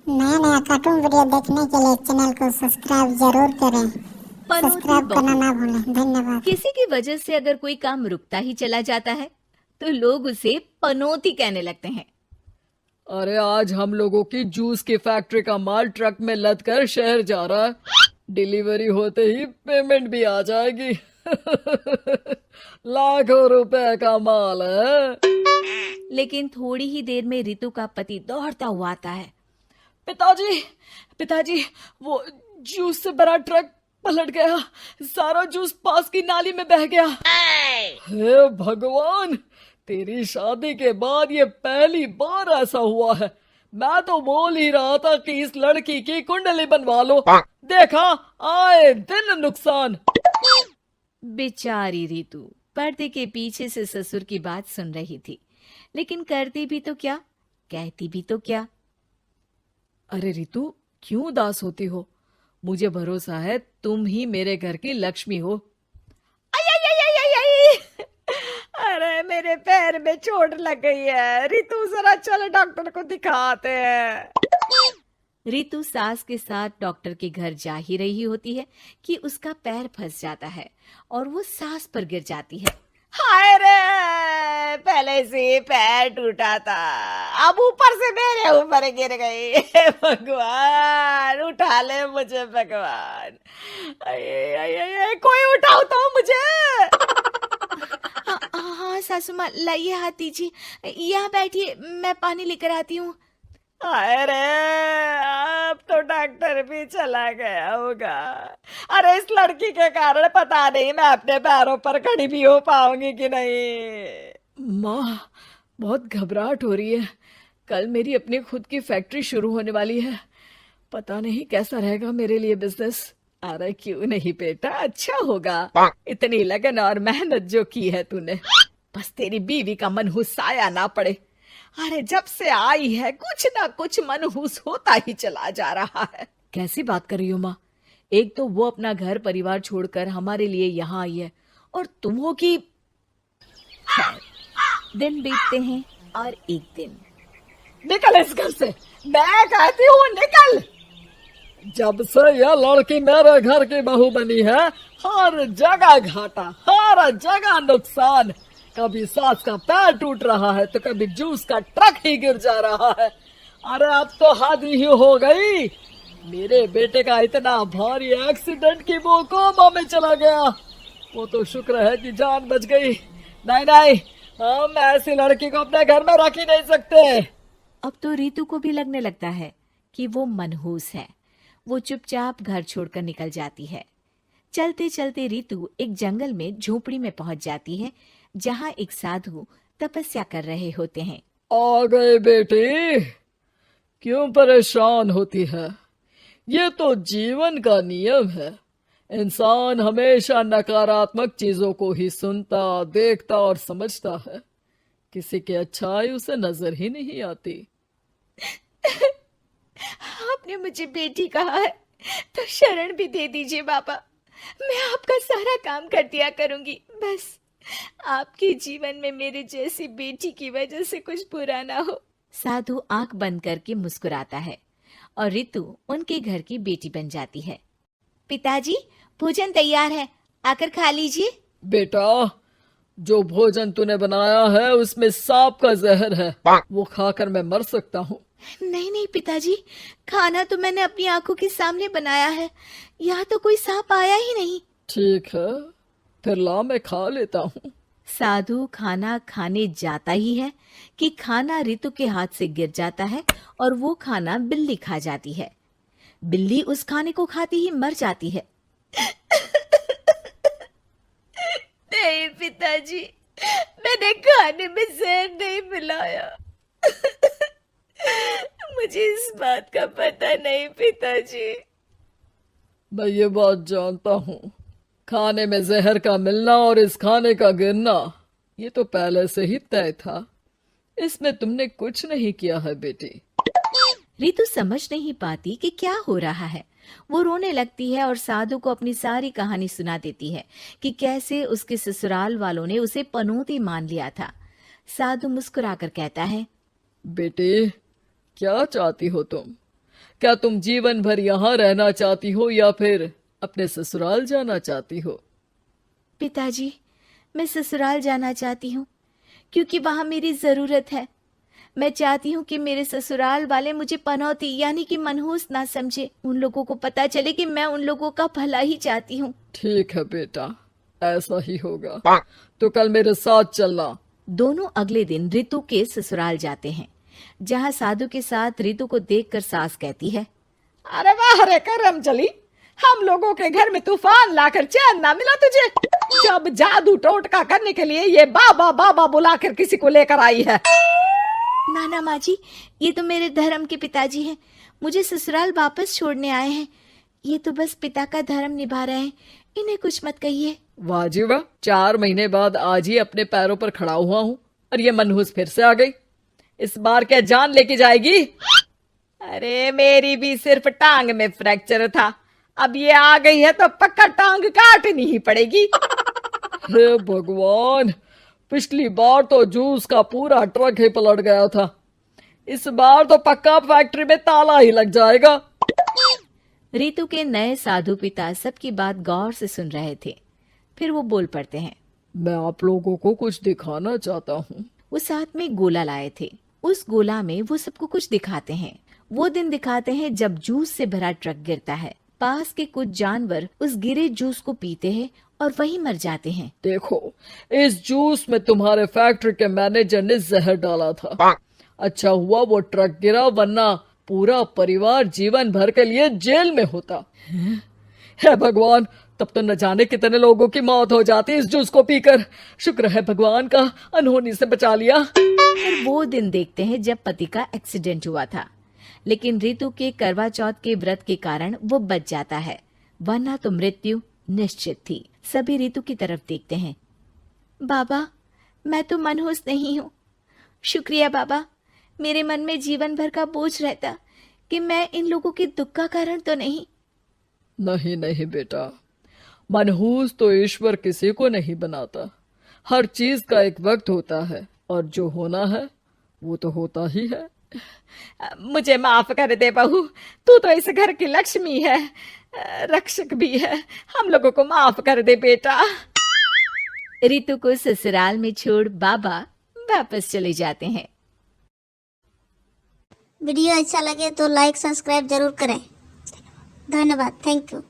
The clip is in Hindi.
नया नया कार्टून वीडियो देखने के लिए चैनल को सब्सक्राइब जरूर करें। पनौती सब्सक्राइब करना बहू। ना भूलें। धन्यवाद। किसी की वजह से अगर कोई काम रुकता ही चला जाता है तो लोग उसे पनौती कहने लगते हैं। अरे आज हम लोगों की जूस की फैक्ट्री का माल ट्रक में लद कर शहर जा रहा है। डिलीवरी होते ही पेमेंट भी आ जाएगी। लाखों रुपए का माल है। लेकिन थोड़ी ही देर में रितु का पति दौड़ता हुआ आता है। पिताजी, पिताजी, वो जूस से भरा ट्रक पलट गया। सारा जूस पास की नाली में बह गया। हे भगवान, तेरी शादी के बाद ये पहली बार ऐसा हुआ है। मैं तो बोल ही रहा था कि इस लड़की की कुंडली बनवा लो। देखा, आए दिन नुकसान। बेचारी रितु पर्दे के पीछे से ससुर की बात सुन रही थी, लेकिन करती भी तो क्या, कहती भी तो क्या। अरे रितु, क्यों उदास होती हो? मुझे भरोसा है तुम ही मेरे घर की लक्ष्मी हो। आई आई आई आई आई आई! अरे मेरे पैर में चोट लग गई है रितु, जरा चल डॉक्टर को दिखाते हैं। रितु सास के साथ डॉक्टर के घर जा ही रही होती है कि उसका पैर फंस जाता है और वो सास पर गिर जाती है। हाय रे, पहले से पैर टूटा था, अब ऊपर से मेरे ऊपर गिर गई। हे भगवान, उठा ले मुझे भगवान। आये, आये, आये, कोई उठाओ तो मुझे। हाँ सासू माँ, लाइए हाथ दीजिए, यहाँ बैठिए, मैं पानी लेकर आती हूँ। अरे अब तो डॉक्टर भी चला गया होगा। अरे इस लड़की के कारण पता नहीं मैं अपने पैरों पर खड़ी भी हो पाऊंगी कि नहीं। माँ, बहुत घबराहट हो रही है। कल मेरी अपनी खुद की फैक्ट्री शुरू होने वाली है। पता नहीं कैसा रहेगा मेरे लिए बिजनेस। अरे क्यों नहीं बेटा, अच्छा होगा। इतनी लगन और मेहनत जो की है तूने, बस तेरी बीवी का मनहूस साया ना पड़े। अरे जब से आई है कुछ ना कुछ मनहूस होता ही चला जा रहा है। कैसी बात कर रही हो माँ? एक तो वो अपना घर परिवार छोड़कर हमारे लिए यहाँ आई है, और तुम हो कि... दिन बीतते हैं और एक दिन। निकल इस घर से, मैं कहती हूँ निकल। जब से यह लड़की मेरे घर की बहू बनी है, हर जगह घाटा, हर जगह नुकसान। कभी सास का पैर टूट रहा है तो कभी जूस का ट्रक ही गिर जा रहा है। अरे अब तो हद ही हो गई। मेरे बेटे का इतना भारी एक्सीडेंट कि वो कोमा में चला गया। वो तो शुक्र है कि जान बच गई। नहीं नहीं, हम ऐसी लड़की को अपने घर में रख ही नहीं सकते। अब तो रितु को भी लगने लगता है कि वो मनहूस है। वो चुपचाप घर छोड़कर निकल जाती है। चलते चलते रितु एक जंगल में झोपड़ी में पहुंच जाती है, जहां एक साधु तपस्या कर रहे होते हैं। आ गए बेटी, क्यों परेशान होती है? ये तो जीवन का नियम है। इंसान हमेशा नकारात्मक चीजों को ही सुनता, देखता और समझता है। किसी की अच्छाई उसे नजर ही नहीं आती। आपने मुझे बेटी कहा है तो शरण भी दे दीजिए बाबा। मैं आपका सारा काम कर दिया करूंगी, बस आपके जीवन में मेरे जैसी बेटी की वजह से कुछ बुरा ना हो। साधु आंख बंद करके मुस्कुराता है और रितु उनके घर की बेटी बन जाती है। पिताजी, भोजन तैयार है, आकर खा लीजिए। बेटा, जो भोजन तूने बनाया है उसमें सांप का जहर है, वो खाकर मैं मर सकता हूँ। नहीं नहीं पिताजी, खाना तो मैंने अपनी आंखों के सामने बनाया है, यहाँ तो कोई सांप आया ही नहीं। ठीक है, फिर ला मैं खा लेता हूँ। साधु खाना खाने जाता ही है कि खाना रितु के हाथ से गिर जाता है और वो खाना बिल्ली खा जाती है। बिल्ली उस खाने को खाती ही मर जाती है। नहीं पिताजी, मैंने खाने में जहर नहीं मिलाया। मुझे इस बात का पता नहीं पिताजी। मैं ये बात जानता हूँ। खाने में जहर का मिलना और इस खाने का गिरना, ये तो पहले से ही तय था। इसमें तुमने कुछ नहीं किया है बेटी। रितु समझ नहीं पाती कि क्या हो रहा है। वो रोने लगती है और साधु को अपनी सारी कहानी सुना देती है कि कैसे उसके ससुराल वालों ने उसे पनौती मान लिया था। साधु मुस्कुराकर कहता है, बेटी, क्या चाहती हो तुम? क्या तुम जीवन भर यहाँ रहना चाहती हो या फिर अपने ससुराल जाना चाहती हो? पिताजी, मैं ससुराल जाना चाहती हूँ क्योंकि वहां मेरी जरूरत है। मैं चाहती हूँ कि मेरे ससुराल वाले मुझे पनौती यानी कि मनहूस ना समझे। उन लोगों को पता चले कि मैं उन लोगों का भला ही चाहती हूँ। ठीक है बेटा, ऐसा ही होगा। तो कल मेरे साथ चलना। दोनों अगले दिन रितु के ससुराल जाते हैं, जहाँ साधु के साथ रितु को देखकर सास कहती है, अरे वाह रे करम चली, हम लोगों के घर में तूफान लाकर चैन ना मिला तुझे। जब जादू टोटका करने के लिए ये बाबा बाबा बुलाकर किसी को लेकर आई है। नाना माँ जी, ये तो मेरे धर्म के पिताजी हैं, मुझे ससुराल वापस छोड़ने आए हैं। ये तो बस पिता का धर्म निभा रहे हैं, इन्हें कुछ मत कहिए। वाह जी वाह, 4 महीने बाद आज ही अपने पैरों पर खड़ा हुआ हूँ और ये मनहूस फिर से आ गई। इस बार क्या जान लेके जाएगी? अरे मेरी भी सिर्फ टांग में फ्रैक्चर था, अब ये आ गई है तो पक्का टांग काटनी ही पड़ेगी। हे भगवान, पिछली बार तो जूस का पूरा ट्रक ही पलट गया था, इस बार तो पक्का फैक्ट्री में ताला ही लग जाएगा। रितु के नए साधु पिता सबकी बात गौर से सुन रहे थे। फिर वो बोल पड़ते हैं, मैं आप लोगों को कुछ दिखाना चाहता हूँ। वो साथ में गोला लाए थे। उस गोला में वो सबको कुछ दिखाते हैं। वो दिन दिखाते हैं जब जूस से भरा ट्रक गिरता है। पास के कुछ जानवर उस गिरे जूस को पीते हैं और वहीं मर जाते हैं। देखो, इस जूस में तुम्हारे फैक्ट्री के मैनेजर ने जहर डाला था। अच्छा हुआ वो ट्रक गिरा, वरना पूरा परिवार जीवन भर के लिए जेल में होता। हे भगवान, तब तो न जाने कितने लोगों की मौत हो जाती इस जूस को पीकर। शुक्र है भगवान का, अनहोनी से बचा लिया। फिर वो दिन देखते हैं जब पति का एक्सीडेंट हुआ था, लेकिन रितु के करवा चौथ के व्रत के कारण वो बच जाता है, वरना तो मृत्यु निश्चित थी। सभी रितु की तरफ देखते हैं। बाबा, मैं तो मनहूस नहीं हूँ। शुक्रिया बाबा, मेरे मन में जीवन भर का बोझ रहता कि मैं इन लोगों के दुख का कारण तो नहीं। नहीं नहीं बेटा, मनहूस तो ईश्वर किसी को नहीं बनाता। हर चीज का एक वक्त होता है और जो होना है वो तो होता ही है। मुझे माफ कर दे बहू, तू तो इस घर की लक्ष्मी है, रक्षक भी है। हम लोगों को माफ कर दे बेटा। रितु को ससुराल में छोड़ बाबा वापस चले जाते हैं। वीडियो अच्छा लगे तो लाइक सब्सक्राइब जरूर करें। धन्यवाद, थैंक यू।